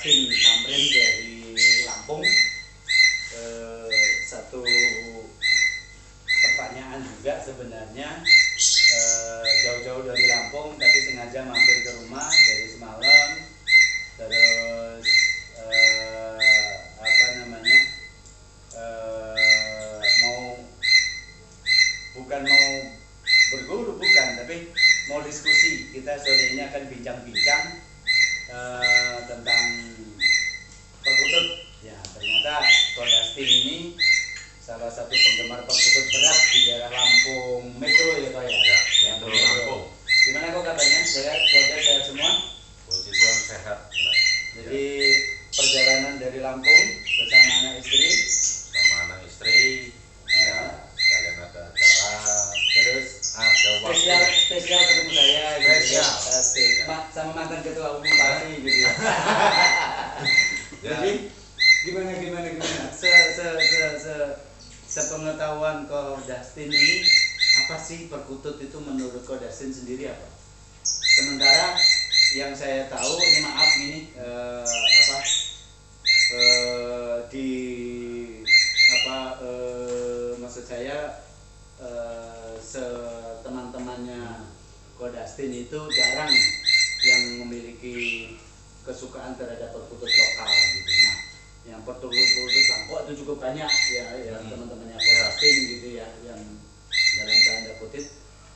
Dustin Tamrin dari Lampung. Satu pertanyaan juga sebenarnya, jauh-jauh dari Lampung tapi sengaja mampir ke rumah dari semalam, terus bukan mau berguru, bukan, tapi mau diskusi. Kita sore ini akan bincang-bincang tentang perkutut. Ya, ternyata Ko Dustin ini salah satu penggemar perkutut berat di daerah Lampung Metro ya Pak ya? Ya, Metro Lampung. Gimana kok kabarnya? Sehat? Keluarga sehat semua? Puji Tuhan sehat. Jadi perjalanan dari Lampung bersama anak istri? Sama anak istri. Ya, sekalian ada acara. Terus ada waktu spesial ketemu saya spesial gitu ya. Sama mantan ketua umum pasti gitu ya. Jadi gimana sepengetahuan Ko Dustin ini, apa sih perkutut itu menurut Ko Dustin sendiri apa? Sementara yang saya tahu ini, maaf gini, maksud saya teman-temannya Ko Dustin itu jarang yang memiliki kesukaan terhadap perkutut lokal gitu. Nah, yang perkutut Bangkok itu cukup banyak ya, teman-temannya Ko Dustin gitu ya, yang dalam tanda kutip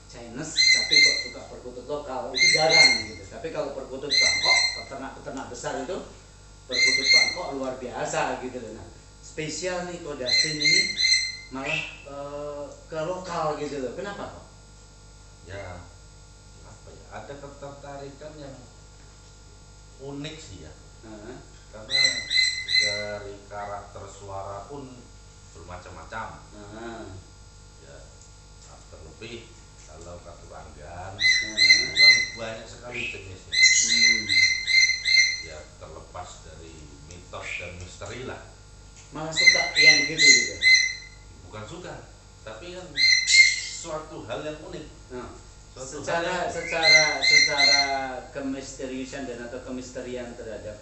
Chinese tapi kok suka perkutut lokal itu jarang gitu. Tapi kalau perkutut Bangkok, peternak besar itu perkutut Bangkok luar biasa gitu loh. Nah, spesial nih Ko Dustin ini malah ke lokal gitu loh. Kenapa kok? Ya, apa ya? Ada ketertarikan yang unik sih ya. Karena dari karakter suara pun bermacam-macam. Ya, terlebih kalau keturangan kan banyak sekali jenisnya. Ya, terlepas dari mitos dan misteri lah. Malah suka yang begitu gitu. Bukan suka, tapi kan suatu hal yang unik. Secara kemisteriusan dan atau kemisterian terhadap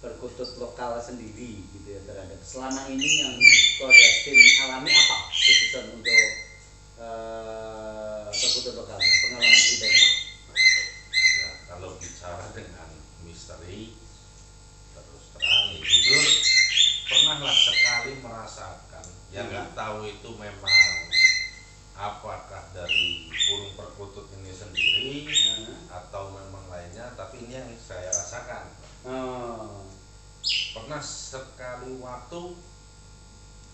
perkutut lokal sendiri gitu ya, terhadap selama ini yang Ko Dustin alami apa khususan untuk perkutut lokal, pengalaman pribadi? Ya, kalau bicara dengan misteri, terus terang ya, jujur pernahlah sekali merasakan, ya nggak tahu itu memang apakah dari burung perkutut ini sendiri atau memang lainnya, tapi ini yang saya rasakan. Pernah sekali waktu,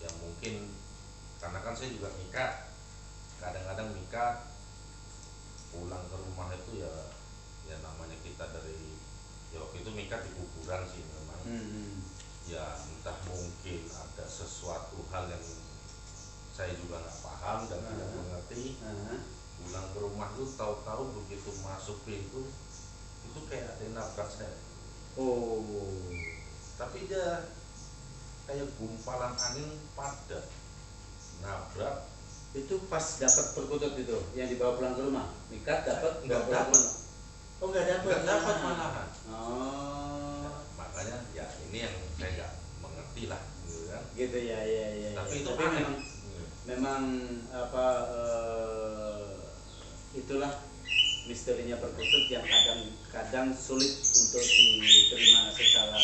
ya mungkin karena kan saya juga mikat, kadang-kadang mikat pulang ke rumah itu ya namanya kita dari ya waktu itu mikat di kuburan sih memang. Ya entah mungkin ada sesuatu hal yang saya juga nggak paham dan tidak mengerti. Pulang ke rumah tuh tahu-tahu begitu masuk pintu itu kayak ada yang nabrak saya. Tapi dia kayak gumpalan angin padat nabrak. Itu pas dapat perkutut itu yang dibawa pulang ke rumah, mikat dapat? Nggak dapat. Oh, nggak dapat malahan. Oh, Makanya ya ini yang saya nggak mengerti lah gitu kan. gitu ya. Tapi itu tapi memang apa, itulah misterinya perkutut yang kadang sulit untuk diterima secara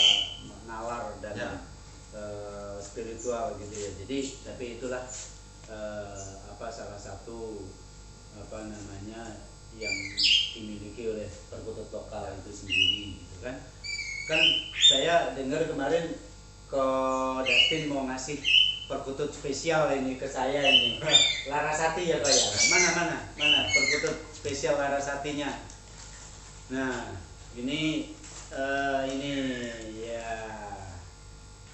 nalar dan spiritual gitu ya. Jadi tapi itulah salah satu yang dimiliki oleh perkutut lokal itu sendiri gitu kan. Kan saya dengar kemarin Ko Dustin mau ngasih perkutut spesial ini ke saya ini. Larasati ya Pak ya. Mana perkutut spesial Larasatinya. Nah, ini ya.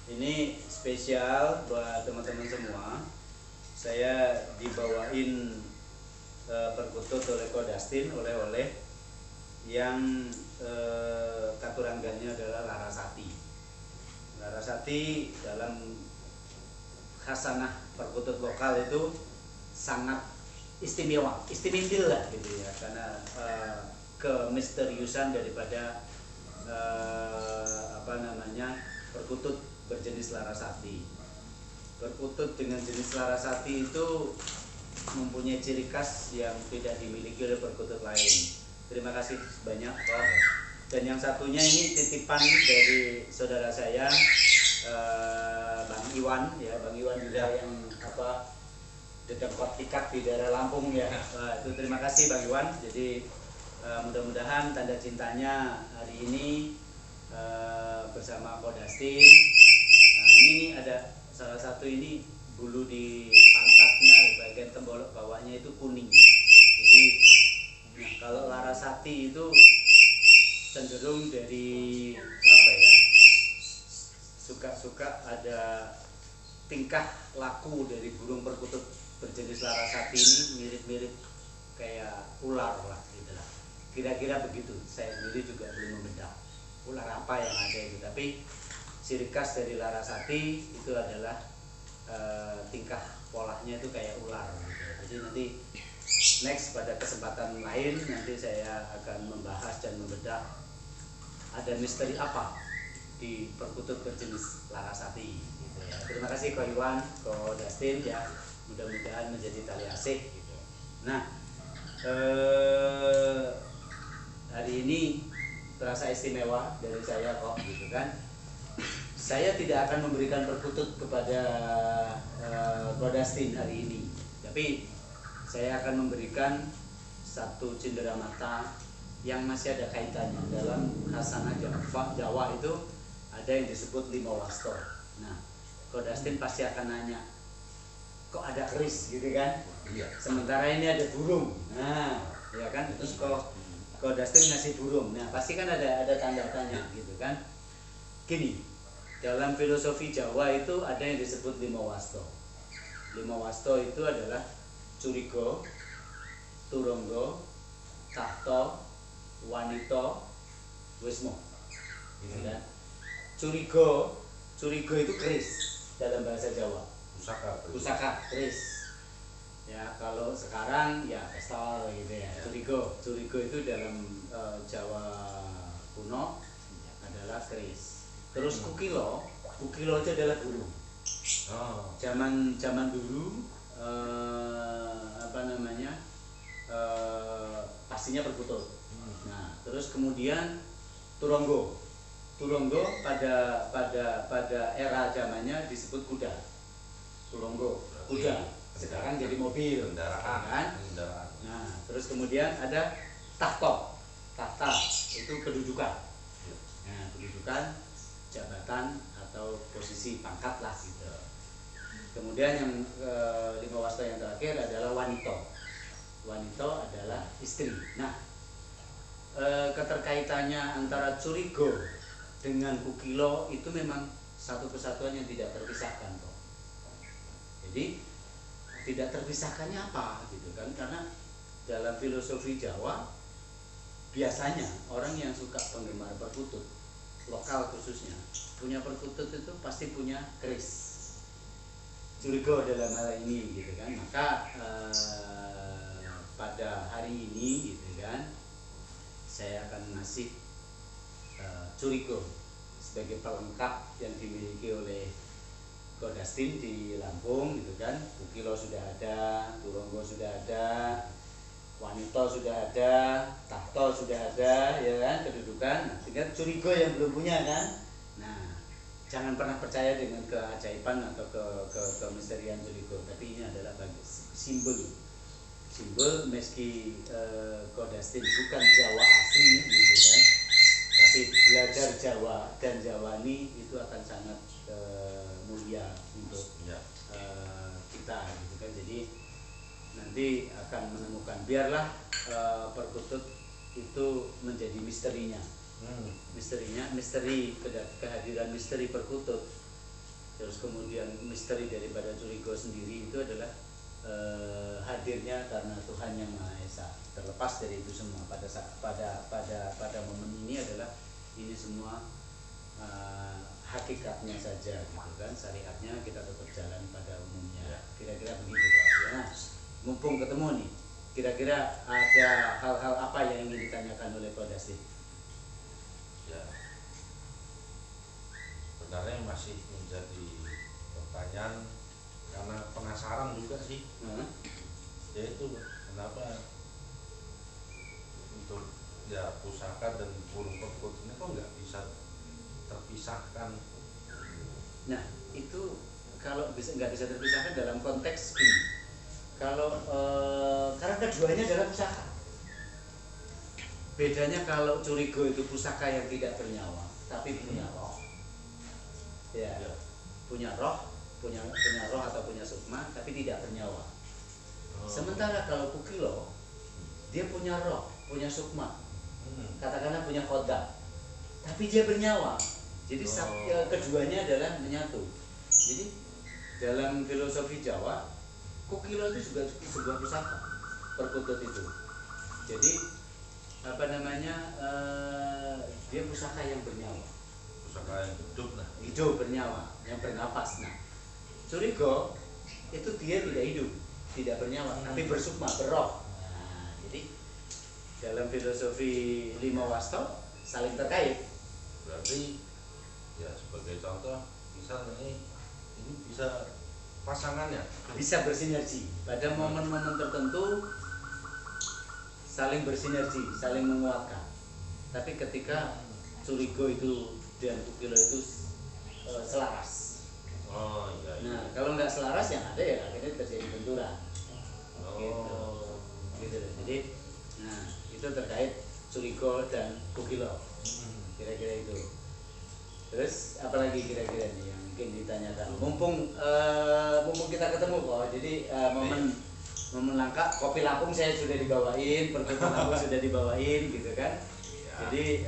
Ini spesial buat teman-teman semua. Saya dibawain perkutut oleh Ko Dustin, oleh yang katurangganya adalah Larasati. Larasati dalam khasanah perkutut lokal itu sangat istimewa, istimewa lah gitu ya, karena kemisteriusan daripada namanya perkutut berjenis Larasati. Perkutut dengan jenis Larasati itu mempunyai ciri khas yang tidak dimiliki oleh perkutut lain. Terima kasih banyak Pak. Dan yang satunya ini titipan dari saudara saya Bang Iwan ya, Bang Iwan juga yang dedengkot tikak di daerah Lampung ya. Itu terima kasih Bang Iwan. Jadi mudah-mudahan tanda cintanya hari ini bersama Kodastin. Nah, ini ada salah satu ini bulu di pangkatnya bagian tembolok bawahnya itu kuning. Jadi nah, kalau Larasati itu cenderung dari apa ya? Suka-suka ada tingkah laku dari burung perkutut berjenis Larasati ini mirip-mirip kayak ular lah gitu lah. Kira-kira begitu. Saya sendiri juga belum membedah ular apa yang ada itu, tapi ciri khas dari Larasati itu adalah tingkah polanya itu kayak ular gitu. Jadi nanti next pada kesempatan lain nanti saya akan membahas dan membedah ada misteri apa di perkutut berjenis Larasati gitu ya. Terima kasih Ko Iwan, Ko Dustin ya. Mudah-mudahan menjadi tali asih gitu. Nah, hari ini terasa istimewa dari saya kok gitu kan. Saya tidak akan memberikan perkutut kepada Ko Dustin hari ini, tapi saya akan memberikan satu cenderamata yang masih ada kaitannya. Dalam khasanah Jawa itu ada yang disebut Limawasto. Nah, Ko Dustin pasti akan nanya, kok ada keris gitu kan? Iya. Sementara ini ada burung. Nah, ya kan? Terus Ko Dustin ngasih burung. Nah, pasti kan ada tanda tanya gitu kan? Gini, dalam filosofi Jawa itu ada yang disebut Limawasto. Limawasto itu adalah Curiga, Turangga, Cahta, Wanita, Wisma. Gitu kan? Curiga itu keris dalam bahasa Jawa. Pusaka, keris. Ya, kalau sekarang ya pistol gitu ya. Curiga itu dalam Jawa kuno adalah keris. Terus kukilo itu adalah burung. Zaman dulu pastinya perkutut. Nah, terus kemudian Turangga pada era zamannya disebut kuda. Turangga, kuda. Sekarang jadi mobil, kendaraan. Nah, terus kemudian ada tahta itu kedudukan. Nah, kedudukan, jabatan atau posisi pangkat lah gitu. Kemudian yang Limawasto yang terakhir adalah wanita. Wanita adalah istri. Nah, keterkaitannya antara Curiga dengan Kukilo itu memang satu kesatuan yang tidak terpisahkan kok. Jadi tidak terpisahkannya apa gitu kan? Karena dalam filosofi Jawa biasanya orang yang suka penggemar perkutut lokal khususnya punya perkutut itu pasti punya keris. Curiga dalam hal ini gitu kan. Maka pada hari ini gitu kan saya akan ngasih Curiga sebagai pelengkap yang dimiliki oleh Ko Dustin di Lampung gitu kan. Kukilo sudah ada, Turangga sudah ada, Wanita sudah ada, Tahta sudah ada ya kan, kedudukan. Nah, tinggal Curiga yang belum punya kan. Nah, jangan pernah percaya dengan keajaiban atau kemisterian Curiga, tapi ini adalah simbol meski Ko Dustin bukan Jawa asli gitu kan, tapi belajar Jawa dan Jawani itu akan sangat mulia untuk kita gitu kan. Jadi nanti akan menemukan, biarlah perkutut itu menjadi misterinya. Misteri kehadiran misteri perkutut, terus kemudian misteri daripada Curiga sendiri itu adalah hadirnya karena Tuhan yang Maha Esa. Terlepas dari itu semua, pada momen ini adalah ini semua hakikatnya saja gitu kan. Syariatnya kita tetap jalan pada umumnya. Kira-kira begitu Pak. Nah, mumpung ketemu nih, kira-kira ada hal-hal apa yang ingin ditanyakan oleh Ko Dustin? Ya. masih menjadi pertanyaan karena penasaran juga sih. Yaitu kenapa untuk ya pusaka dan burung perkutut ini kok nggak bisa terpisahkan? Nah itu kalau nggak bisa terpisahkan dalam konteks ini. Kalau karena keduanya adalah pusaka. Bedanya kalau curigo itu pusaka yang tidak bernyawa, tapi punya roh. Ya, punya roh atau punya sukma, tapi tidak bernyawa. Sementara kalau kukilo, dia punya roh, punya sukma, katakanlah punya kodam, tapi dia bernyawa. Jadi keduanya adalah menyatu. Jadi dalam filosofi Jawa, kukilo itu juga sebuah pusaka, perkutut itu. Jadi dia pusaka yang bernyawa, pusaka yang hidup bernyawa, yang bernapas. Nah, curigo itu dia tidak hidup, tidak bernyawa, tapi bersukma, berroh. Nah, jadi dalam filosofi lima wasto saling terkait. Berarti ya sebagai contoh misalnya ini bisa pasangannya bisa bersinergi pada momen-momen tertentu, saling bersinergi, saling menguatkan. Tapi ketika curigo itu dan kukilo itu selaras. Iya. Nah, kalau nggak selaras yang ada ya akhirnya terjadi benturan. Gitu. Jadi, nah itu terkait curigo dan kukilo. Kira-kira itu. Terus apalagi kira-kira nih yang mungkin ditanyakan? Mumpung kita ketemu kok. Jadi momen langka, kopi Lampung saya sudah dibawain, perkutut Lampung sudah dibawain gitu kan. Jadi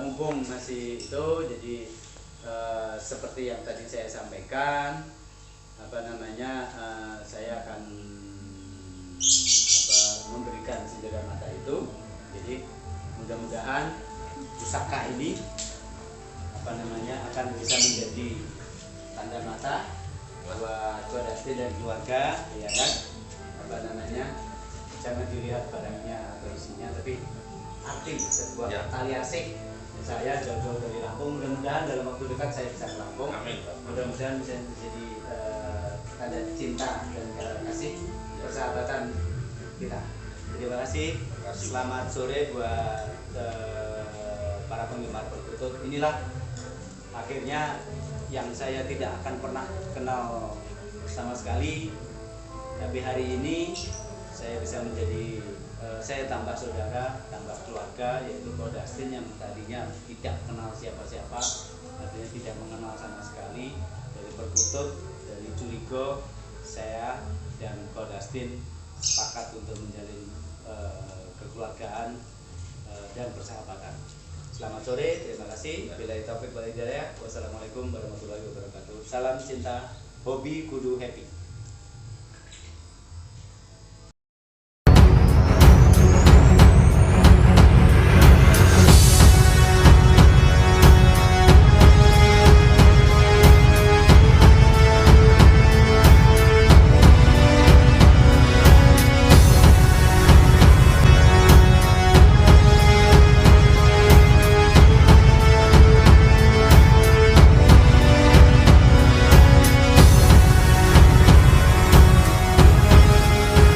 mumpung masih itu, jadi seperti yang tadi saya sampaikan, saya akan memberikan sindera mata itu. Jadi mudah-mudahan pusaka ini akan bisa menjadi tanda mata buat Dustin dan keluarga, ya kan? Jangan dilihat barangnya atau isinya, tapi arti sebuah tali asik. Saya jauh-jauh dari Lampung, mudah-mudahan dalam waktu dekat saya bisa ke Lampung. Mudah-mudahan bisa menjadi tanda cinta dan kasih persahabatan kita. Terima kasih. Selamat sore buat para penggemar perkutut. Inilah akhirnya yang saya tidak akan pernah kenal sama sekali, tapi hari ini saya bisa menjadi saya tambah saudara, tambah keluarga, yaitu Dustin yang tadinya tidak kenal siapa-siapa, artinya tidak mengenal sama sekali. Dari perkutut, dari curigo, saya dan Dustin sepakat untuk menjalin kekeluargaan dan persahabatan. Selamat sore, terima kasih. Billahi taufiq wal hidayah. Wassalamualaikum warahmatullahi wabarakatuh. Salam cinta, hobi kudu happy.